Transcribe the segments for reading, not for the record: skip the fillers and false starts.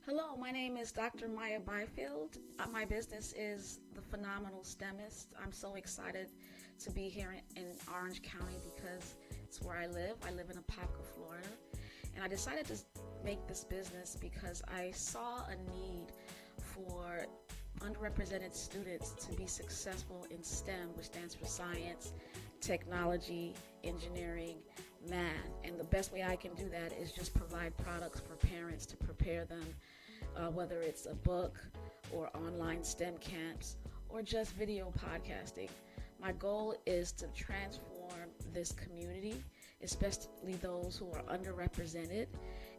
Hello, my name is Dr. Maya Byfield. My business is the Phenomenal STEMist. I'm so excited to be here in Orange County because it's where I live. I live in Apopka, Florida. And I decided to make this business because I saw a need for underrepresented students to be successful in STEM, which stands for science, technology, engineering, math. And the best way I can do that is just provide products for parents to prepare them, whether it's a book or online STEM camps or just video podcasting. My goal is to transform this community, especially those who are underrepresented.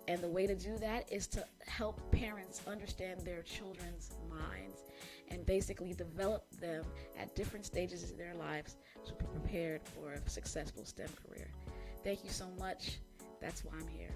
And the way to do that is to help parents understand their children's minds and basically develop them at different stages of their lives to be prepared for a successful STEM career. Thank you so much. That's why I'm here.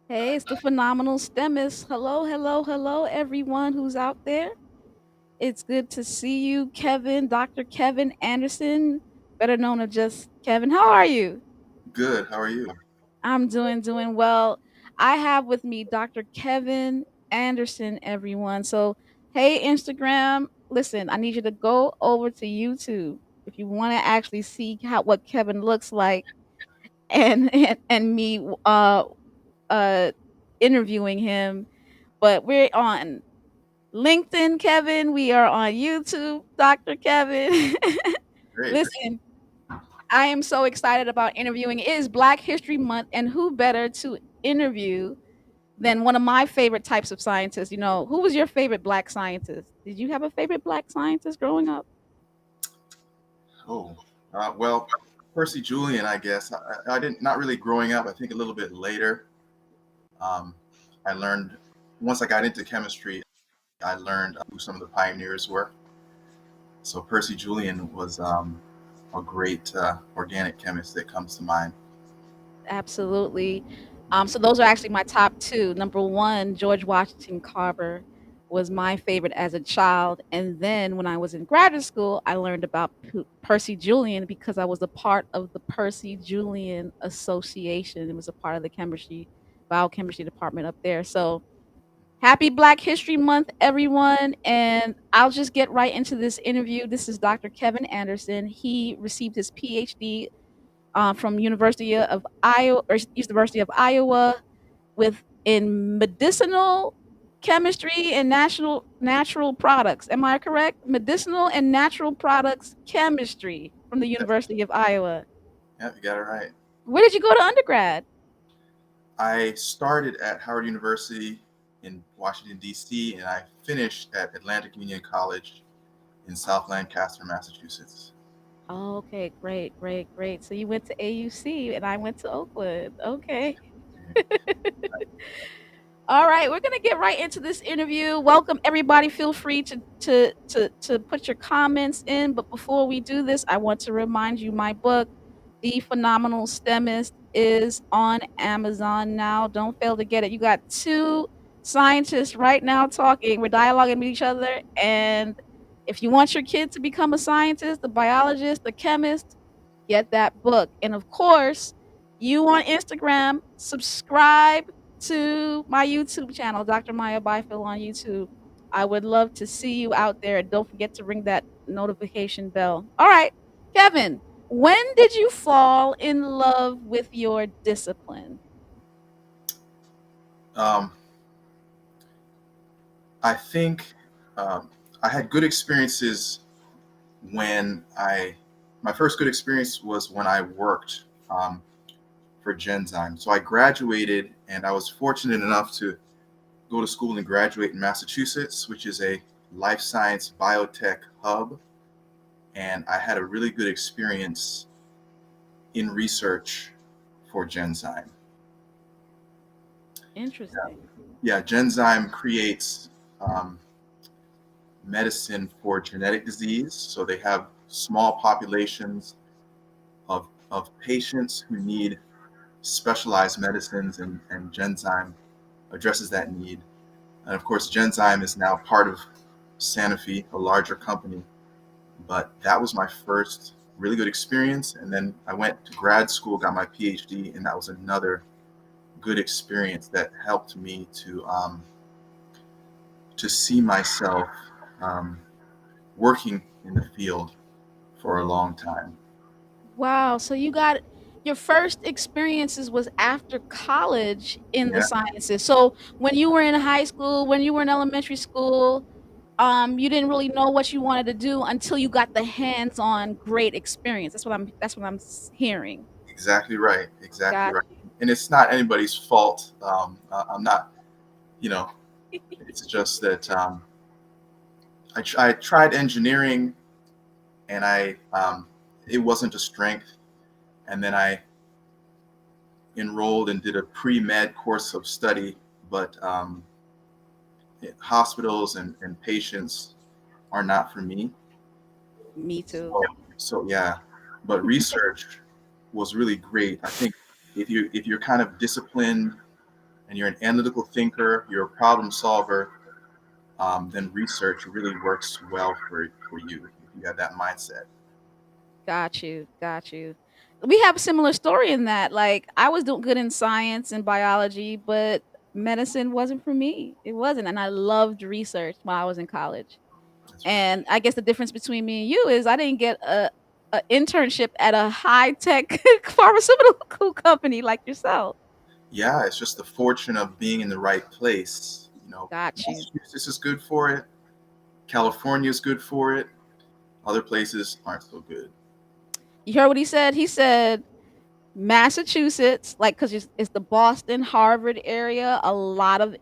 Hey, it's the Phenomenal STEMist. Hello, hello, hello, everyone who's out there. It's good to see you, Kevin, Dr. Kevin Anderson, better known as just Kevin. How are you? Good. How are you? I'm doing well. I have with me Dr. Kevin Anderson, everyone. So, hey, Instagram, listen, I need you to go over to YouTube if you want to actually see how what Kevin looks like and me uh interviewing him. But we're on LinkedIn, Kevin. We are on YouTube, Dr. Kevin. Great. Listen, I am so excited about interviewing. It is Black History Month, and who better to interview than one of my favorite types of scientists? Who was your favorite Black scientist? Did you have a favorite Black scientist growing up? Oh, well, Percy Julian, I guess. I didn't, not really growing up. I think a little bit later. Um, I learned once I got into chemistry. I learned who some of the pioneers were. So Percy Julian was a great organic chemist that comes to mind. Absolutely. So those are actually my top two. Number one, George Washington Carver was my favorite as a child. And then when I was in graduate school, I learned about Percy Julian because I was a part of the Percy Julian Association. It was a part of the biochemistry department up there. So happy Black History Month, everyone. And I'll just get right into this interview. This is Dr. Kevin Anderson. He received his PhD from University of Iowa, with in medicinal chemistry and natural products. Am I correct? Medicinal and natural products chemistry from the Yes. University of Iowa. Yeah, you got it right. Where did you go to undergrad? I started at Howard University in Washington, D.C., and I finished at Atlantic Union College in South Lancaster, Massachusetts. Oh, okay, great, great, great. So you went to AUC and I went to Oakland. Okay. All right, we're gonna get right into this interview. Welcome everybody. Feel free to put your comments in. But before we do this, I want to remind you my book, The Phenomenal STEMist, is on Amazon now. Don't fail to get it. You got two scientists right now talking. We're dialoguing with each other. And if you want your kid to become a scientist, a biologist, a chemist, get that book. And of course, you on Instagram, subscribe to my YouTube channel, Dr. Maya Byfield on YouTube. I would love to see you out there. Don't forget to ring that notification bell. All right, Kevin, when did you fall in love with your discipline? Um, I think I had good experiences when my first good experience was when I worked for Genzyme. So I graduated, and I was fortunate enough to go to school and graduate in Massachusetts, which is a life science biotech hub. And I had a really good experience in research for Genzyme. Interesting. Yeah, Genzyme creates um, medicine for genetic disease. So they have small populations of patients who need specialized medicines, and Genzyme addresses that need. And of course, Genzyme is now part of Sanofi, a larger company. But that was my first really good experience. And then I went to grad school, got my PhD, and that was another good experience that helped me to see myself um, working in the field for a long time. Wow. So you got your first experiences was after college in the Yeah, sciences. So when you were in high school, when you were in elementary school, you didn't really know what you wanted to do until you got the hands-on great experience. That's what I'm hearing. exactly right. Exactly Got right. And it's not anybody's fault. I'm not, you know, it's just that I tried engineering, and it wasn't a strength. And then I enrolled and did a pre-med course of study, but hospitals and patients are not for me. Me too. So, so yeah, but research was really great. I think if you're kind of disciplined and you're an analytical thinker, you're a problem solver, then research really works well for you if you have that mindset. Got you. Got you. We have a similar story in that. Like I was doing good in science and biology, but medicine wasn't for me. It wasn't. And I loved research while I was in college. That's right. And I guess the difference between me and you is I didn't get a internship at a high tech pharmaceutical company like yourself. Yeah, it's just the fortune of being in the right place. Got you. Massachusetts is good for it. California is good for it. Other places aren't so good. You heard what he said? He said Massachusetts, like, because it's the Boston, Harvard area, a lot of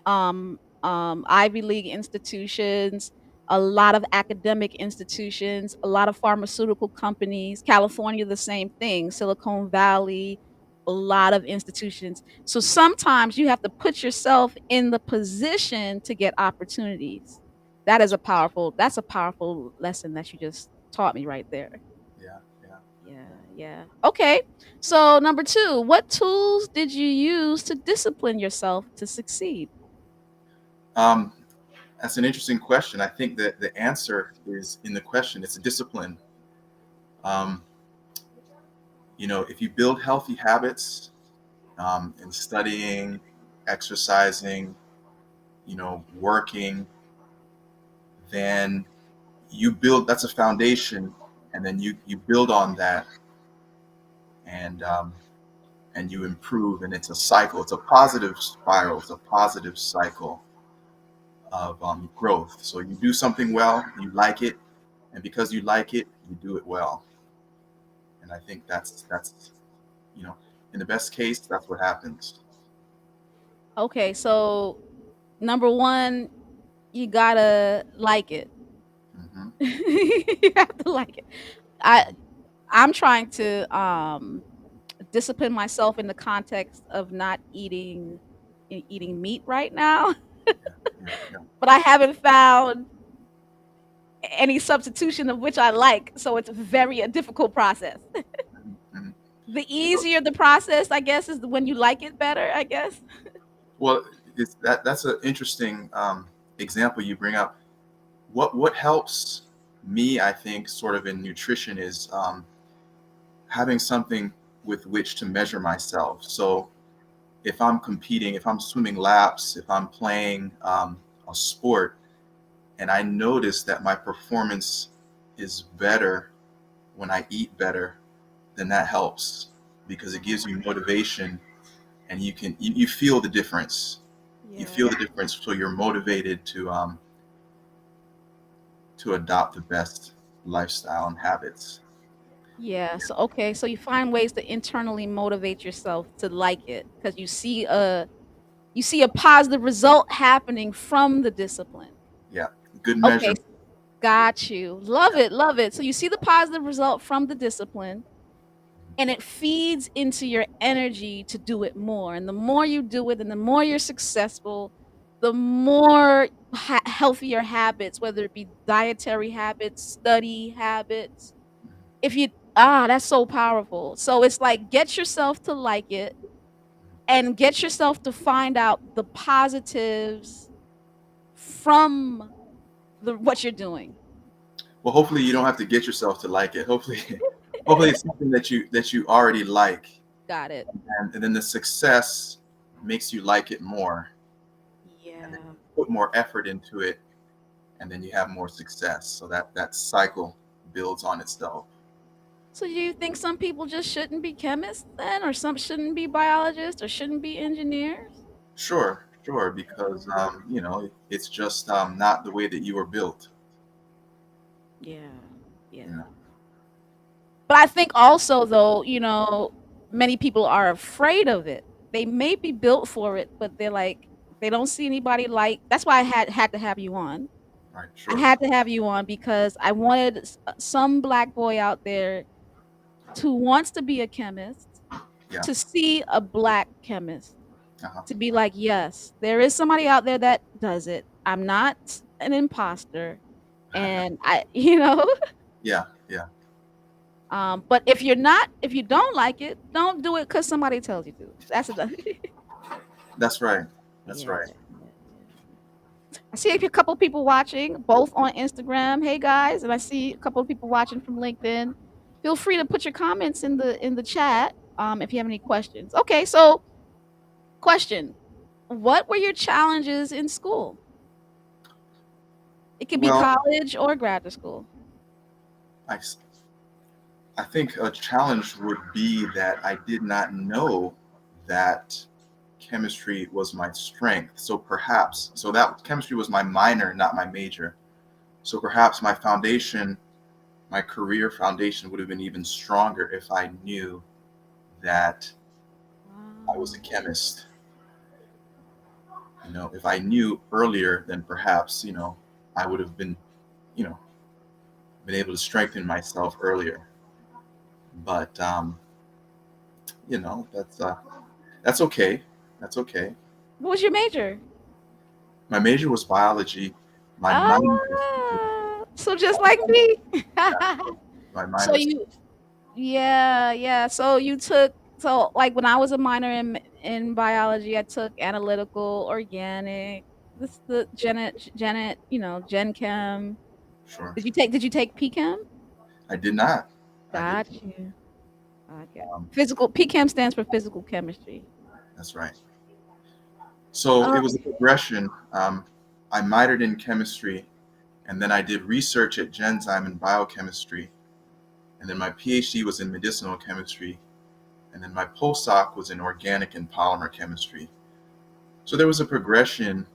Ivy League institutions, a lot of academic institutions, a lot of pharmaceutical companies. California, the same thing. Silicon Valley, a lot of institutions. So sometimes you have to put yourself in the position to get opportunities. That's a powerful lesson that you just taught me right there. Yeah, yeah. Yeah, yeah. Okay. So number 2, what tools did you use to discipline yourself to succeed? Um, that's an interesting question. I think that the answer is in the question. It's a discipline. Um, if you build healthy habits in studying, exercising, working, then you build. That's a foundation, and then you build on that, and and you improve, and it's a cycle. It's a positive spiral. It's a positive cycle of growth. So you do something well, you like it, and because you like it, you do it well. And I think that's you know, in the best case, that's what happens. Okay, so number 1, you gotta like it. Hmm. You have to like it. I I'm trying to discipline myself in the context of not eating meat right now, Yeah, yeah, but I haven't found any substitution of which I like, so it's very a difficult process. hmm. The You know, easier the process, I guess, is when you like it better, I guess. well, that's an interesting example you bring up. What helps me, I think, sort of in nutrition is having something with which to measure myself. So if I'm competing, if I'm swimming laps, if I'm playing a sport, and I notice that my performance is better when I eat better, then that helps because it gives you motivation, and you feel the difference. You Yeah. feel the difference, so you're motivated to adopt the best lifestyle and habits. Yeah. So okay, so you find ways to internally motivate yourself to like it because you see a positive result happening from the discipline. Yeah, good Okay, measurement. got you. Love it, love it. So you see the positive result from the discipline. and it feeds into your energy to do it more. And the more you do it and the more you're successful, the more healthier habits, whether it be dietary habits, study habits, if you that's so powerful. So it's like get yourself to like it and get yourself to find out the positives from the what you're doing. Well, hopefully you don't have to get yourself to like it. Hopefully, hopefully it's something that you already like, Got it. and then the success makes you like it more, and then Yeah. you put more effort into it, and then you have more success. So that cycle builds on itself. So do you think some people just shouldn't be chemists then, or some shouldn't be biologists, or shouldn't be engineers? Sure, sure, because it's just not the way that you were built. Yeah. Yeah. You know, But I think also though, many people are afraid of it. They may be built for it, but they're like they don't see anybody like that's why I had to have you on. right? I Sure. had to have you on because I wanted some black boy out there who wants to be a chemist Yeah. to see a black chemist Uh-huh. to be like, yes, there is somebody out there that does it. I'm not an imposter. And Yeah. Yeah. but if you don't like it, don't do it because somebody tells you to. That's enough. That's right. That's Yeah, right. yeah, I see a couple people watching, both on Instagram. Hey guys, and I see a couple of people watching from LinkedIn. Feel free to put your comments in the chat if you have any questions. Okay, so question: what were your challenges in school? It could be Well, college or graduate school. I, s- I think a challenge would be that I did not know that chemistry was my strength. So that chemistry was my minor, not my major. So perhaps my career foundation would have been even stronger if I knew that I was a Wow. chemist. If I knew earlier, then perhaps, I would have you know, been able to strengthen myself earlier. But that's okay. That's okay. What was your major? My major was biology. My minor was So just like me. yeah, my So minor was yeah, yeah. So like when I was a minor in biology, I took analytical, organic, the Gen Chem. sure. Did you take P Chem? I did not. I did. Got you. Okay. Um, Physical P Chem stands for physical chemistry. that's right. So it was a progression. I minored in chemistry, and then I did research at Genzyme in biochemistry, and then my PhD was in medicinal chemistry, and then my postdoc was in organic and polymer chemistry. So there was a progression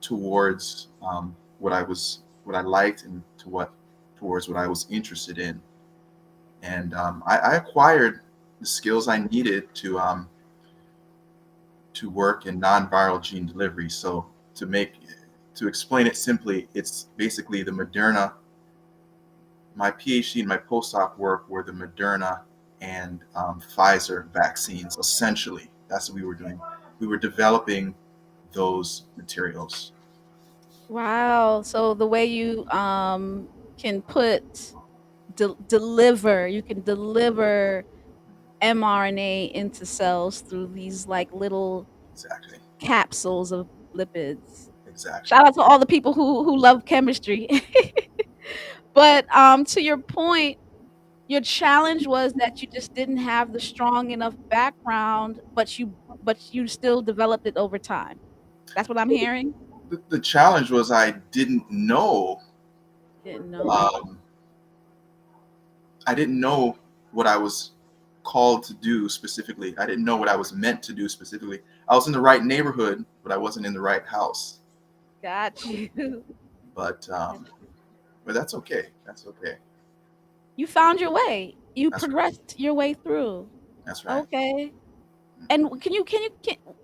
towards what I liked, and towards what I was interested in, and I acquired the skills I needed to work in non-viral gene delivery. So to explain it simply, it's basically the Moderna. My PhD and my postdoc work were the Moderna and Pfizer vaccines. Essentially, that's what we were doing. We were developing those materials. Wow. So the way you can deliver, you can deliver mRNA into cells through these like little Exactly. capsules of lipids. Exactly. Shout out to all the people who love chemistry. But to your point, your challenge was that you just didn't have the strong enough background, but you still developed it over time. That's what I'm hearing. The challenge was I didn't know. Didn't know. Um, I didn't know what I was called to do specifically. I didn't know what I was meant to do specifically. I was in the right neighborhood, but I wasn't in the right house. Got you. But that's okay. That's okay. You found your way. You That's right. progressed your way through. That's right. Okay. And can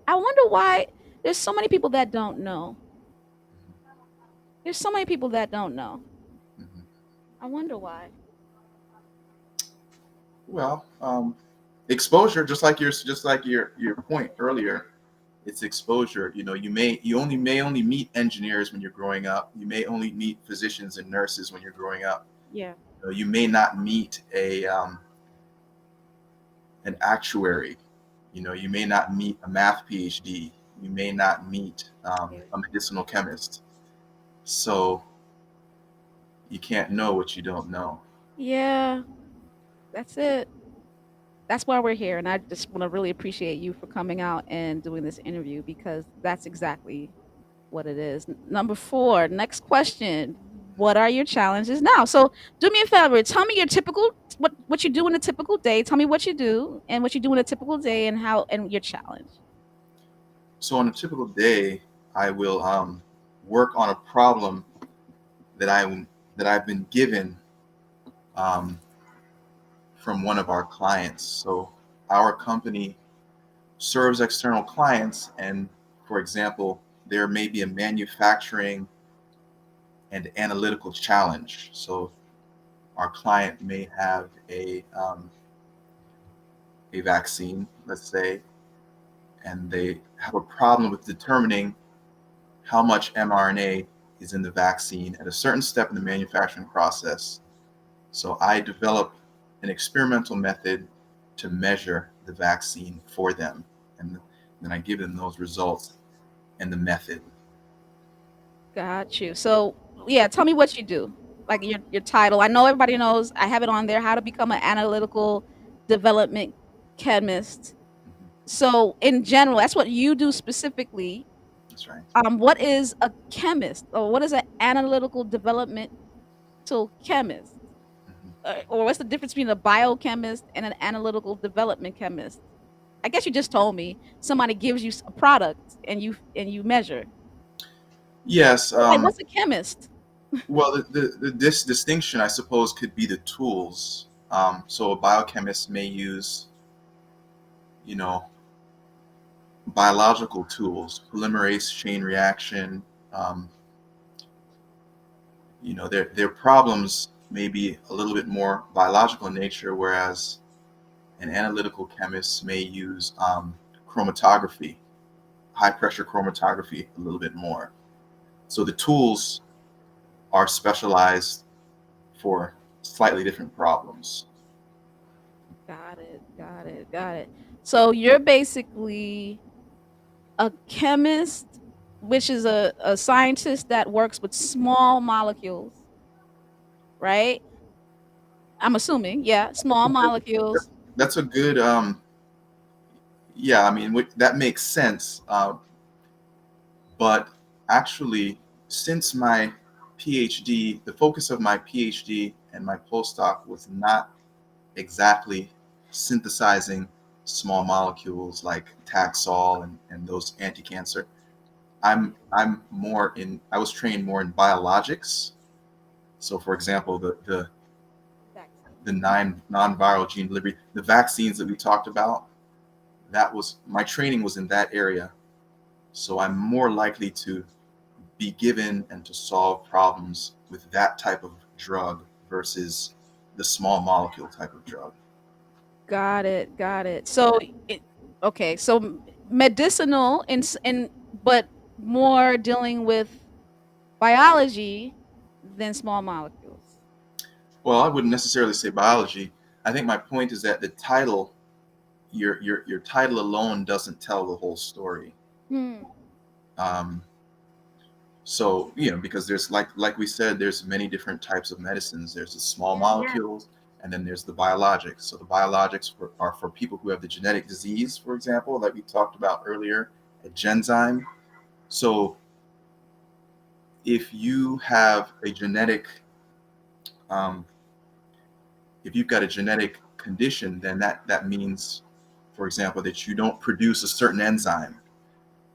I wonder why there's so many people that don't know. There's so many people that don't know. Mhm. I wonder why. Well, exposure, just like your point earlier, it's exposure. You only meet engineers when you're growing up. You may only meet physicians and nurses when you're growing up. Yeah. You may not meet a an actuary. You may not meet a math PhD. You may not meet Yeah. a medicinal chemist. So you can't know what you don't know. Yeah, that's it. That's why we're here. And I just want to really appreciate you for coming out and doing this interview because that's exactly what it is. Number four, next question. What are your challenges now? So do me a favor. Tell me your typical what you do in a typical day. Tell me what you do and what you do in a typical day and how and your challenge. So on a typical day, I will work on a problem that I've been given um, from one of our clients. So our company serves external clients, and for example, there may be a manufacturing and analytical challenge. So our client may have a vaccine, let's say, and they have a problem with determining how much mRNA is in the vaccine at a certain step in the manufacturing process. So I develop an experimental method to measure the vaccine for them, and then I give them those results and the method. Got you. So yeah, tell me what you do. Like your title. I know everybody knows. I have it on there. How to become an analytical development chemist. Mhm. So in general, that's what you do specifically. That's right. What is a chemist, or what is an analytical developmental chemist, Mhm. or what's the difference between a biochemist and an analytical development chemist? I guess you just told me somebody gives you a product and you measure. Yes. But like, what's a chemist? Well, this distinction, I suppose, could be the tools. So a biochemist may use, you know, biological tools, polymerase chain reaction. Um, their problems may be a little bit more biological in nature, whereas an analytical chemist may use chromatography, high pressure chromatography, a little bit more. So the tools are specialized for slightly different problems. Got it. Got it. Got it. So you're basically a chemist, which is a scientist that works with small molecules, right? I'm assuming, yeah, small molecules. That's a good, yeah, I mean, that makes sense. But actually, since my PhD, the focus of my PhD and my postdoc was not exactly synthesizing small molecules like Taxol and those anti-cancer. I was trained more in biologics. So for example, the non-viral gene delivery, the vaccines that we talked about, that was my training was in that area. So I'm more likely to be given and to solve problems with that type of drug versus the small molecule type of drug. Got it. Got it. So, okay. So medicinal and but more dealing with biology than small molecules. Well, I wouldn't necessarily say biology. I think my point is that the title, your title alone doesn't tell the whole story. Hmm. Um, so because there's like we said, there's many different types of medicines. There's the small molecules, and then there's the biologics. So the biologics are for people who have the genetic disease, for example, like we talked about earlier, a genzyme. So if you have a genetic um, if you've got a genetic condition, then that means, for example, that you don't produce a certain enzyme.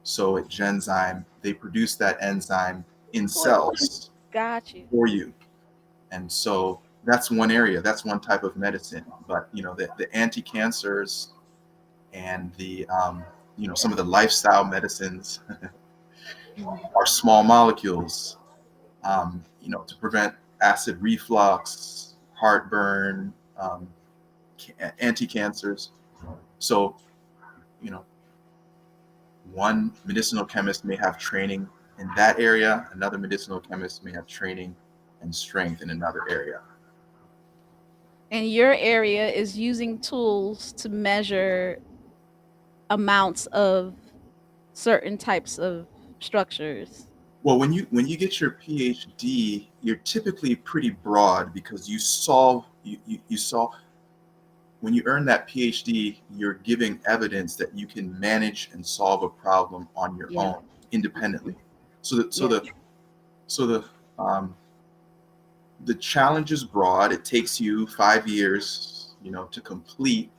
So at Genzyme, they produce that enzyme in cells Got you. for you. And so that's one area, that's one type of medicine. But the anti-cancers and the some of the lifestyle medicines are small molecules, to prevent acid reflux, heartburn, anti-cancers. So, you know, one medicinal chemist may have training in that area, another medicinal chemist may have training and strength in another area. And your area is using tools to measure amounts of certain types of structures. Well, when you get your PhD, you're typically pretty broad because you solve. When you earn that PhD, you're giving evidence that you can manage and solve a problem on your Yeah. own independently. So the so Yeah. the so um, the challenge is broad. It takes you 5 years, to complete,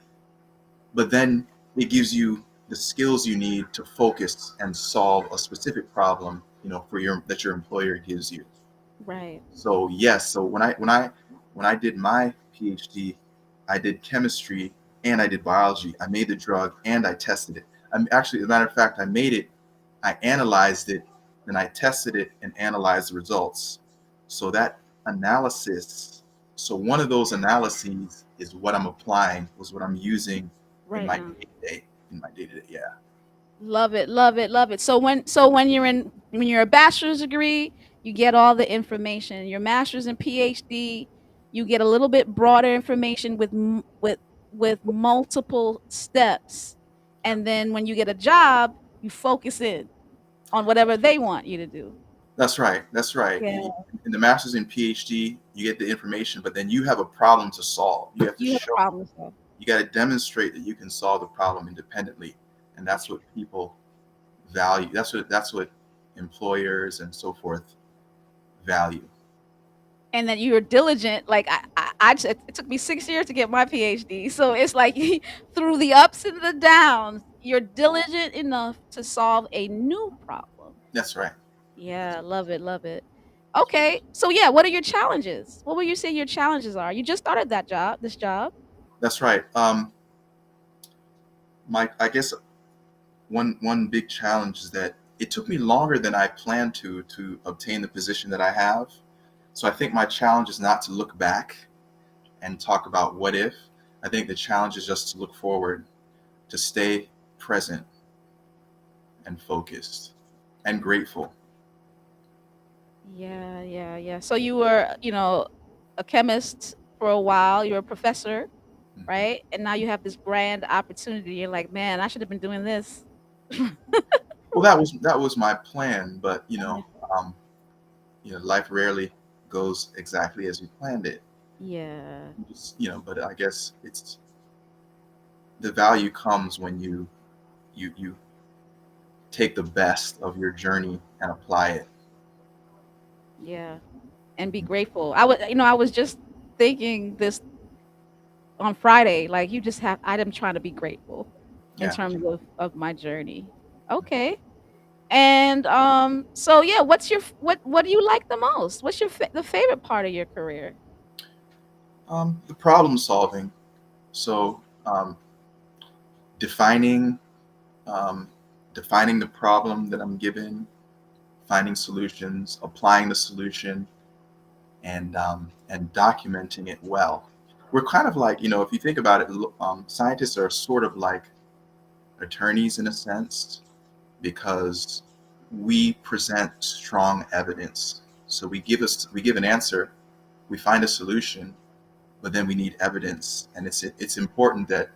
but then it gives you the skills you need to focus and solve a specific problem, for your employer gives you. Right. So yes, so when I did my PhD, I did chemistry and I did biology. I made the drug and I tested it. I'm actually, as a matter of fact, I made it, I analyzed it, then I tested it and analyzed the results. So that analysis, so one of those analyses is what I'm applying, was what I'm using in Right my now. day to day, yeah. Love it, love it, love it. So when you're a bachelor's degree, you get all the information. Your master's and PhD, you get a little bit broader information with multiple steps. And then when you get a job, you focus in on whatever they want you to do. That's right. That's right. Yeah. In the master's and PhD, you get the information, but then you have a problem to solve. You have to You have a show, problem to solve. you got to demonstrate that you can solve the problem independently, and that's what people value. That's what employers and so forth value. And that you're diligent. Like it took me 6 years to get my PhD. So it's like through the ups and the downs, you're diligent enough to solve a new problem. That's right. Yeah, love it, love it. Okay, so yeah, what are your challenges? What would you say your challenges are? You just started this job. That's right. I guess one big challenge is that it took me longer than I planned to obtain the position that I have. So I think my challenge is not to look back and talk about what if. I think the challenge is just to look forward, to stay present and focused and grateful. Yeah, yeah, yeah. So you were, a chemist for a while. You're a professor, Mhm. right? And now you have this grand opportunity. You're like, man, I should have been doing this. Well, that was my plan, but Yeah. life rarely goes exactly as you planned it. Yeah. But I guess it's the value comes when you take the best of your journey and apply it. Yeah. And be grateful. I was just thinking this on Friday. Like you just have I'm trying to be grateful in Yeah. terms of my journey. Okay. And so yeah, what do you like the most? What's the favorite part of your career? The problem solving. So defining um, defining the problem that I'm given, finding solutions, applying the solution, and documenting it well. We're kind of like, if you think about it, scientists are sort of like attorneys in a sense because we present strong evidence. So we give an answer, we find a solution, but then we need evidence, and it's important that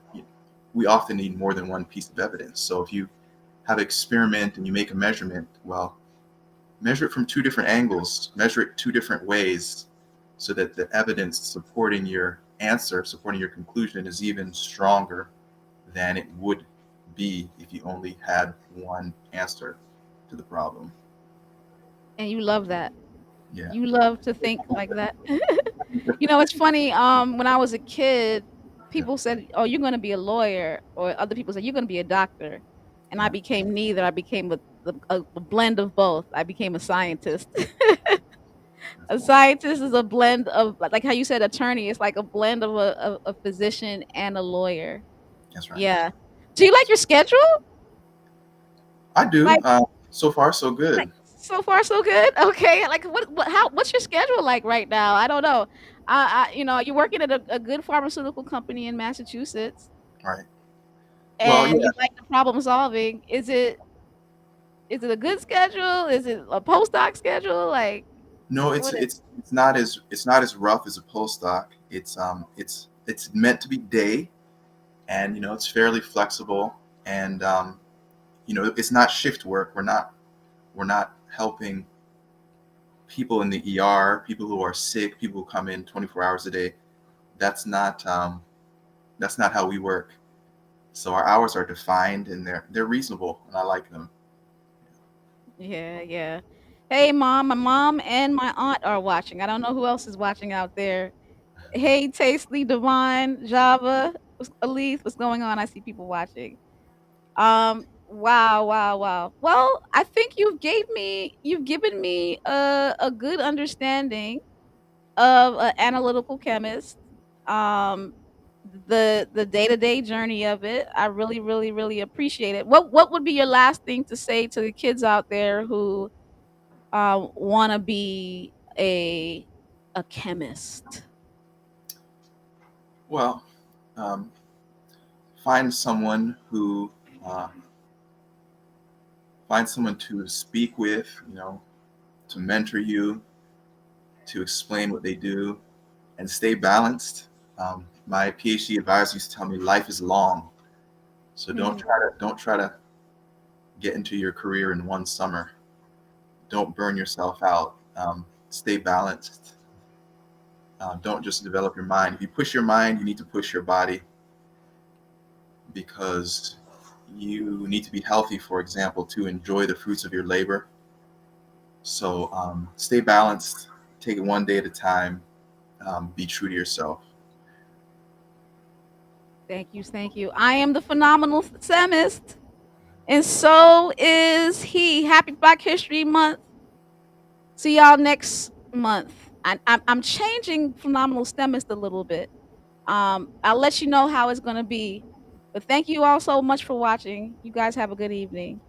we often need more than one piece of evidence. So if you have an experiment and you make a measurement, well, measure it from two different angles, measure it two different ways, so that the evidence supporting your answer, supporting your conclusion, is even stronger than it would be if you only had one answer to the problem. And you love that. Yeah. You love to think like that. It's funny. When I was a kid, Yeah. people said, "Oh, you're going to be a lawyer," or other people said, "You're going to be a doctor." And I Yeah. became neither. I became a blend of both. I became a scientist. That's A one. scientist is a blend of like how you said attorney. It's like a blend of a physician and a lawyer. That's right. Yeah. Do you like your schedule? I do. Like So far, so like good. So far, so good. Okay, like what's your schedule like right now? I don't know. You're working at a good pharmaceutical company in Massachusetts, Right. Well, and yeah. you like the problem solving. Is it a good schedule? Is it a postdoc schedule? Like No, what is? it's not as rough as a postdoc. It's meant to be day, and it's fairly flexible, and it's not shift work. We're not helping people in the ER, people who are sick, people who come in 24 hours a day. That's not that's not how we work. So our hours are defined and they're reasonable, and I like them. Yeah, yeah. Hey, mom. My mom and my aunt are watching. I don't know who else is watching out there. Hey, Tasty, Divine, Java, Elise, what's going on? I see people watching. Wow, wow, wow. Well, I think you've given me a good understanding of an analytical chemist. Um, the day-to-day journey of it. I really, really, really appreciate it. What would be your last thing to say to the kids out there who want to be a chemist? Well, um, find someone who uh, find someone to speak with, to mentor you, to explain what they do, and stay balanced. My PhD advisor used to tell me life is long, so Hmm. don't try to get into your career in one summer. Don't burn yourself out. Stay balanced. Don't just develop your mind. If you push your mind, you need to push your body, because you need to be healthy, for example, to enjoy the fruits of your labor. So stay balanced, take it one day at a time, be true to yourself. Thank you, thank you. I am the phenomenal Semist, and so is he. Happy Black History Month. See y'all next month. I'm changing phenomenal STEMist a little bit. I'll let you know how it's gonna be. But thank you all so much for watching. You guys have a good evening.